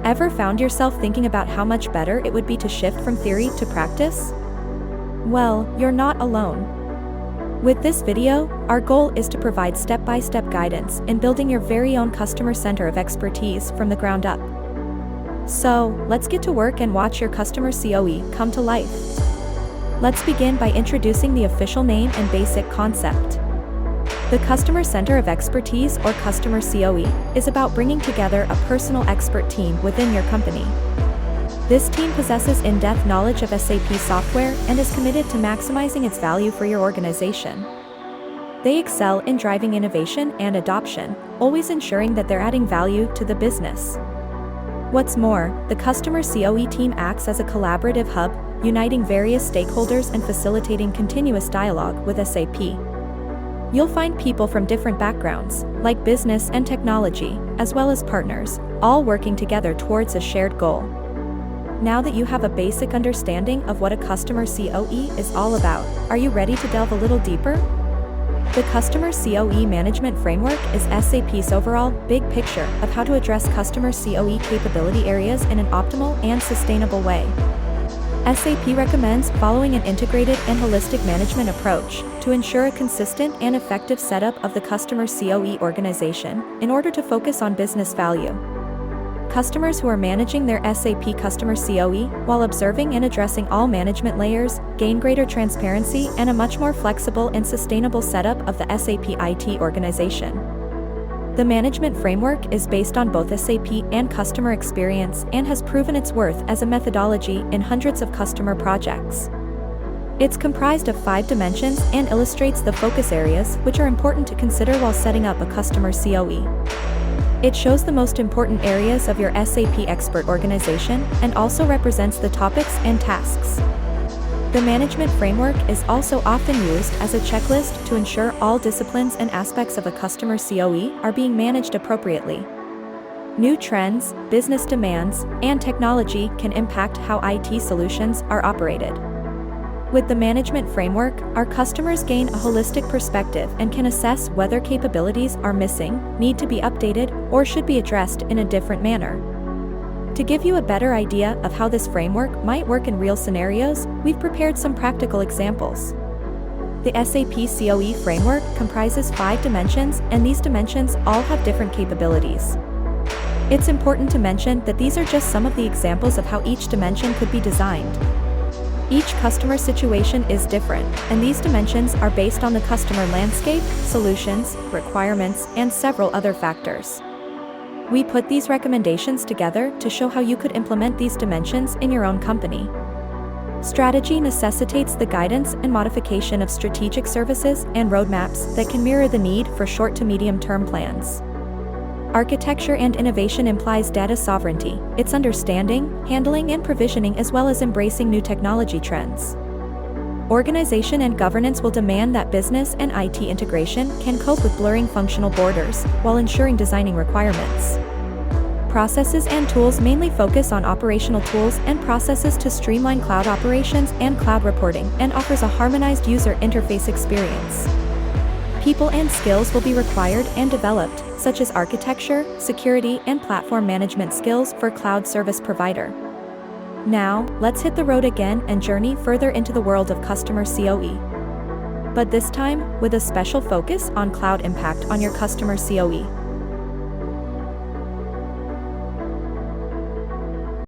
Ever found yourself thinking about how much better it would be to shift from theory to practice? Well, you're not alone. With this video, our goal is to provide step-by-step guidance in building your very own customer center of expertise from the ground up. So, let's get to work and watch your Customer COE come to life. Let's begin by introducing the official name and basic concept. The Customer Center of Expertise, or Customer COE, is about bringing together a personal expert team within your company. This team possesses in-depth knowledge of SAP software and is committed to maximizing its value for your organization. They excel in driving innovation and adoption, always ensuring that they're adding value to the business. What's more, the Customer COE team acts as a collaborative hub, uniting various stakeholders and facilitating continuous dialogue with SAP. You'll find people from different backgrounds, like business and technology, as well as partners, all working together towards a shared goal. Now that you have a basic understanding of what a Customer COE is all about, are you ready to delve a little deeper? The Customer COE Management Framework is SAP's overall, big picture of how to address Customer COE capability areas in an optimal and sustainable way. SAP recommends following an integrated and holistic management approach to ensure a consistent and effective setup of the Customer COE organization in order to focus on business value. Customers who are managing their SAP Customer COE while observing and addressing all management layers gain greater transparency and a much more flexible and sustainable setup of the SAP IT organization. The management framework is based on both SAP and customer experience and has proven its worth as a methodology in hundreds of customer projects. It's comprised of 5 dimensions and illustrates the focus areas which are important to consider while setting up a Customer COE. It shows the most important areas of your SAP expert organization and also represents the topics and tasks. The management framework is also often used as a checklist to ensure all disciplines and aspects of a Customer COE are being managed appropriately. New trends, business demands, and technology can impact how IT solutions are operated. With the management framework, our customers gain a holistic perspective and can assess whether capabilities are missing, need to be updated, or should be addressed in a different manner. To give you a better idea of how this framework might work in real scenarios, we've prepared some practical examples. The SAP COE framework comprises 5 dimensions, and these dimensions all have different capabilities. It's important to mention that these are just some of the examples of how each dimension could be designed. Each customer situation is different, and these dimensions are based on the customer landscape, solutions, requirements, and several other factors. We put these recommendations together to show how you could implement these dimensions in your own company. Strategy necessitates the guidance and modification of strategic services and roadmaps that can mirror the need for short to medium-term plans. Architecture and innovation implies data sovereignty, its understanding, handling and provisioning as well as embracing new technology trends. Organization and governance will demand that business and IT integration can cope with blurring functional borders, while ensuring designing requirements. Processes and tools mainly focus on operational tools and processes to streamline cloud operations and cloud reporting and offers a harmonized user interface experience. People and skills will be required and developed, such as architecture, security, and platform management skills for cloud service provider. Now, let's hit the road again and journey further into the world of Customer COE. But this time, with a special focus on cloud impact on your Customer COE.